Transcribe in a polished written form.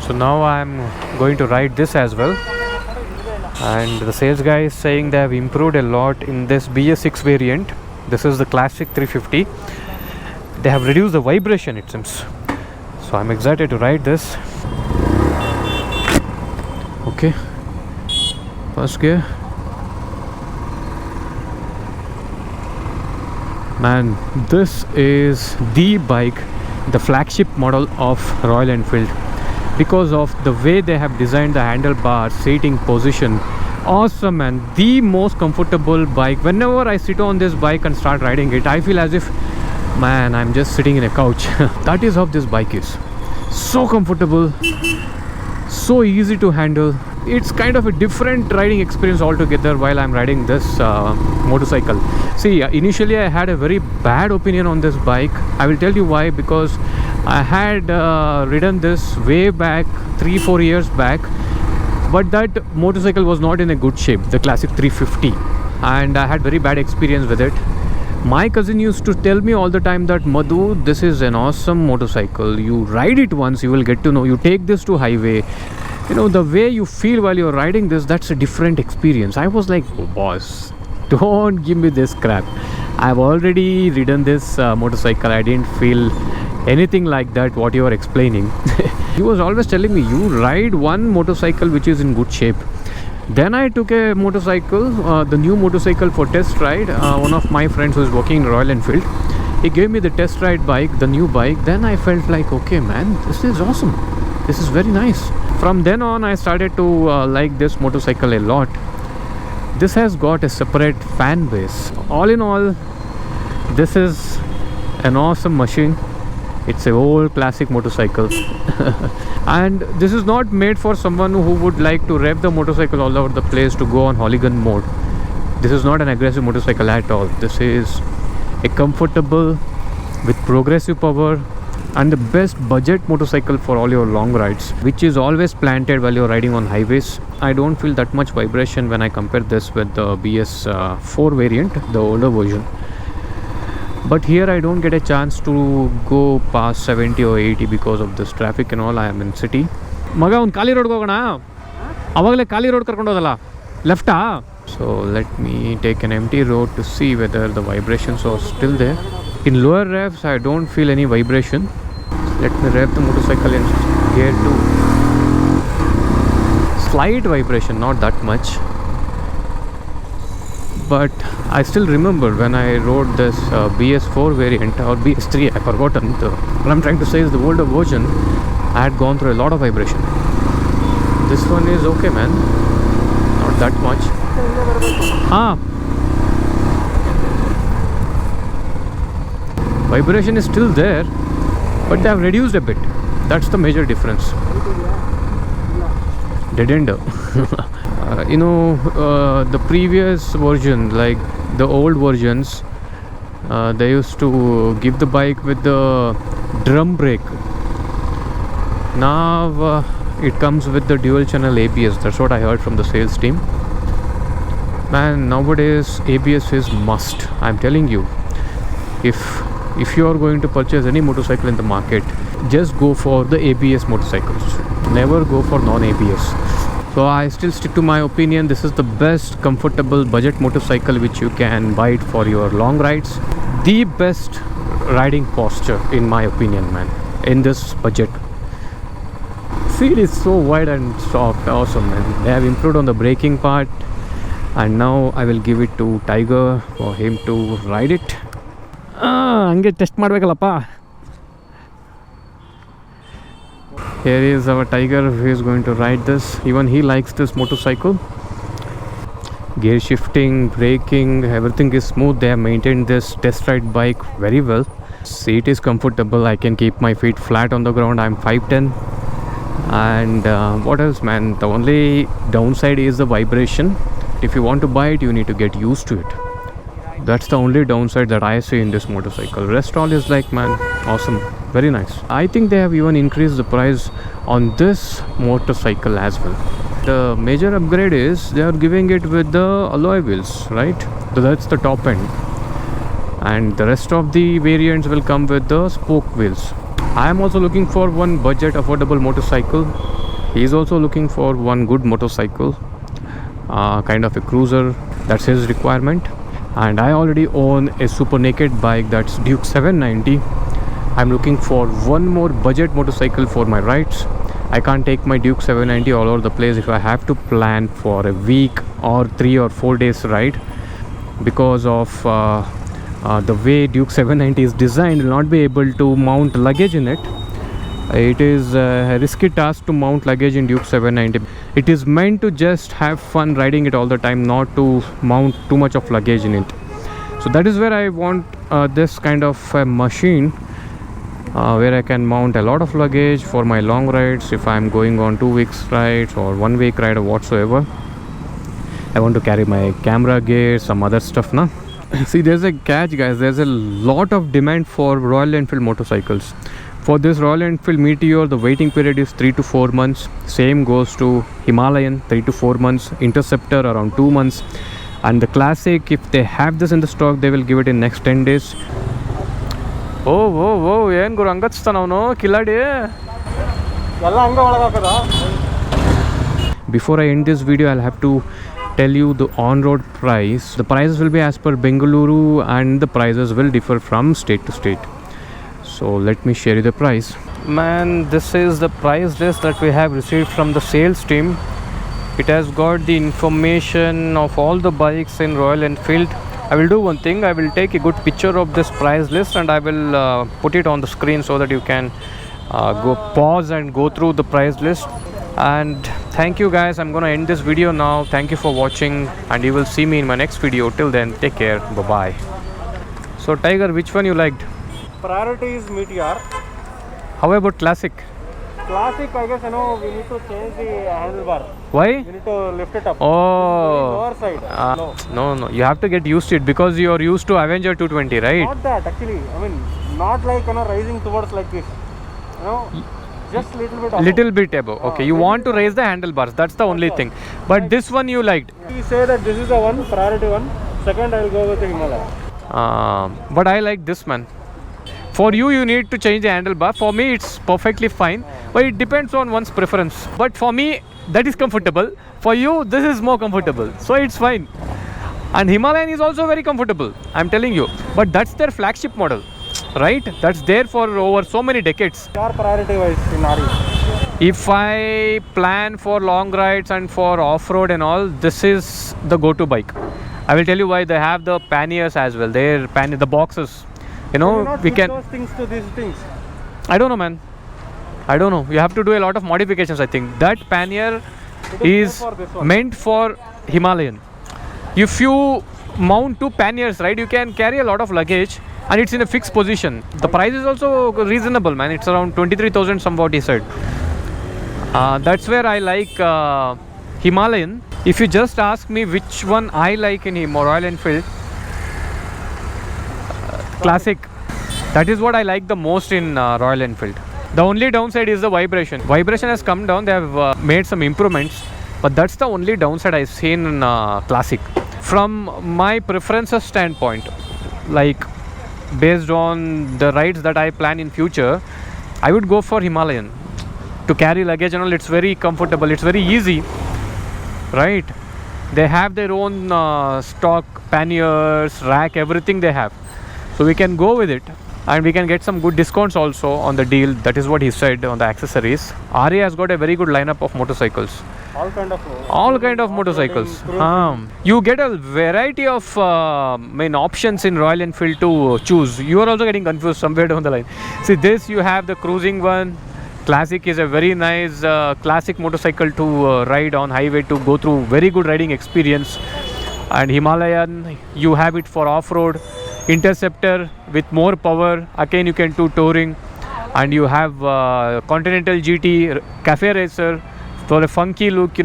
So now I'm going to ride this as well. And the sales guy is saying they have improved a lot in this BS6 variant. This is the classic 350. They have reduced the vibration, it seems. So I'm excited to ride this. Okay, first gear. Man, this is the bike, the flagship model of Royal Enfield, because of the way they have designed the handlebar, seating position. Awesome, man. The most comfortable bike. Whenever I sit on this bike and start riding it, I feel as if, man, I'm just sitting in a couch. That is how this bike is. So comfortable, so easy to handle. It's kind of a different riding experience altogether while I'm riding this motorcycle. See, initially I had a very bad opinion on this bike. I will tell you why. Because I had ridden this way back 3-4 years back, but that motorcycle was not in a good shape, the classic 350, and I had very bad experience with it. My cousin used to tell me all the time that, Madhu, this is an awesome motorcycle. You ride it once, you will get to know. You take this to highway, you know, the way you feel while you're riding this, that's a different experience. I was like, oh, boss, don't give me this crap. I've already ridden this motorcycle. I didn't feel anything like that what you are explaining. He was always telling me, you ride one motorcycle which is in good shape. Then I took a motorcycle, the new motorcycle, for test ride. One of my friends who is working in Royal Enfield, he gave me the test ride bike, the new bike. Then I felt like, okay, man, this is awesome. This is very nice. From then on, I started to like this motorcycle a lot. This has got a separate fan base. All in all, this is an awesome machine. It's an old classic motorcycle. And this is not made for someone who would like to rev the motorcycle all over the place to go on hooligan mode. This is not an aggressive motorcycle at all. This is a comfortable, with progressive power, and the best budget motorcycle for all your long rides, which is always planted while you're riding on highways. I don't feel that much vibration when I compare this with the BS4 variant, the older version. But here I don't get a chance to go past 70 or 80 because of this traffic and all. I am in city. Maga un Kali road gogona. Avagale Kali road karkondu hodala. Lefta. So let me take an empty road to see whether the vibrations are still there. In lower revs, I don't feel any vibration. Let me rev the motorcycle in gear 2. Slight vibration, not that much. But I still remember when I rode this BS4 variant or BS3, I've forgotten. What I'm trying to say is the older version, I had gone through a lot of vibration. This one is okay, man. Not that much. Vibration is still there, but they have reduced a bit. That's the major difference. Dead end. The previous version, like the old versions, they used to give the bike with the drum brake. Now it comes with the dual channel ABS. That's what I heard from the sales team. Man, nowadays ABS is must. I'm telling you, if you are going to purchase any motorcycle in the market, just go for the ABS motorcycles. Never go for non-ABS. So I still stick to my opinion. This is the best comfortable budget motorcycle which you can buy it for your long rides. The best riding posture, in my opinion, man, in this budget. Seat is so wide and soft. Awesome, man. They have improved on the braking part, and now I will give it to Tiger for him to ride it. Hange test madbekalappa. Here is our Tiger who is going to ride this. Even he likes this motorcycle. Gear shifting, braking, everything is smooth. They have maintained this test ride bike very well. Seat is comfortable. I can keep my feet flat on the ground. I'm 5'10". And what else, man? The only downside is the vibration. If you want to buy it, you need to get used to it. That's the only downside that I see in this motorcycle. Rest all is like, man, awesome, very nice. I think they have even increased the price on this motorcycle as well. The major upgrade is they are giving it with the alloy wheels, right? So that's the top end, and the rest of the variants will come with the spoke wheels. I am also looking for one budget affordable motorcycle. He is also looking for one good motorcycle, kind of a cruiser. That's his requirement. And I already own a super naked bike, that's Duke 790. I'm looking for one more budget motorcycle for my rides. I can't take my Duke 790 all over the place if I have to plan for a week or 3 or 4 days ride, because of the way Duke 790 is designed. Will not be able to mount luggage in it. It is a risky task to mount luggage in Duke 790. It is meant to just have fun riding it all the time, not to mount too much of luggage in it. So that is where I want this kind of a machine, where I can mount a lot of luggage for my long rides. If I'm going on 2 weeks rides or 1 week ride or whatsoever, I want to carry my camera gear, some other stuff na. See, there's a catch, guys. There's a lot of demand for Royal Enfield motorcycles. For this Royal Enfield Meteor, the waiting period is 3 to 4 months. Same goes to Himalayan, 3 to 4 months. Interceptor around 2 months. And the Classic, if they have this in the stock, they will give it in next 10 days. Oh, ಏನು ಗುರು ಹಂಗಚ್ತಾನ ಅವನು Kiladi. Before I end this video, I'll have to tell you the on-road price. The prices will be as per Bengaluru, and the prices will differ from state to state. So let me share you the price. Man, this is the price list that we have received from the sales team. It has got the information of all the bikes in Royal Enfield. I will do one thing. I will take a good picture of this price list and I will put it on the screen so that you can go pause and go through the price list. And thank you guys. I'm going to end this video now. Thank you for watching, and you will see me in my next video. Till then, take care. Bye bye. So Tiger, which one you liked? Priority is Meteor. How about Classic? Classic, I guess, we need to change the handlebar. Why? We need to lift it up. Oh, Lower side. no, you have to get used to it because you are used to Avenger 220, right? Not that actually. I mean, not like rising towards like this. Just little bit above. Little bit above. Okay, you want to raise the handlebars. That's the only thing. But this one you liked. We say that this is the one, priority one. Second, I will go with the Himalaya. But I like this, man. For you, you need to change the handlebar. For me, it's perfectly fine. But it depends on one's preference. But for me, that is comfortable. For you, this is more comfortable. So it's fine. And Himalayan is also very comfortable, I'm telling you. But that's their flagship model, right? That's there for over so many decades. Your priority wise in RE. If I plan for long rides and for off-road and all, this is the go-to bike. I will tell you why. They have the panniers as well. The boxes. Can you not fit those things to these things? I don't know, man. I don't know. You have to do a lot of modifications, I think. That pannier is meant for Himalayan. If you mount 2 panniers, right, you can carry a lot of luggage and it's in a fixed position. The price is also reasonable, man. It's around 23,000 somewhat, he said. That's where I like Himalayan. If you just ask me which one I like in Royal Enfield, Classic. That is what I like the most in Royal Enfield. The only downside is the vibration. Vibration has come down. They have made some improvements, but that's the only downside I've seen in Classic. From my preferences standpoint, like based on the rides that I plan in future, I would go for Himalayan. To carry luggage and all, it's very comfortable. It's very easy, right? They have their own stock, panniers, rack, everything they have. So we can go with it, and we can get some good discounts also on the deal. That is what he said on the accessories. RE has got a very good lineup of motorcycles. All kind of motorcycles. You get a variety of main options in Royal Enfield to choose. You are also getting confused somewhere down the line. See, this you have the cruising one. Classic is a very nice classic motorcycle to ride on highway, to go through very good riding experience. And Himalayan, you have it for off-road. Interceptor with more power, again you can do touring. And you have Continental GT Cafe Racer for a funky look,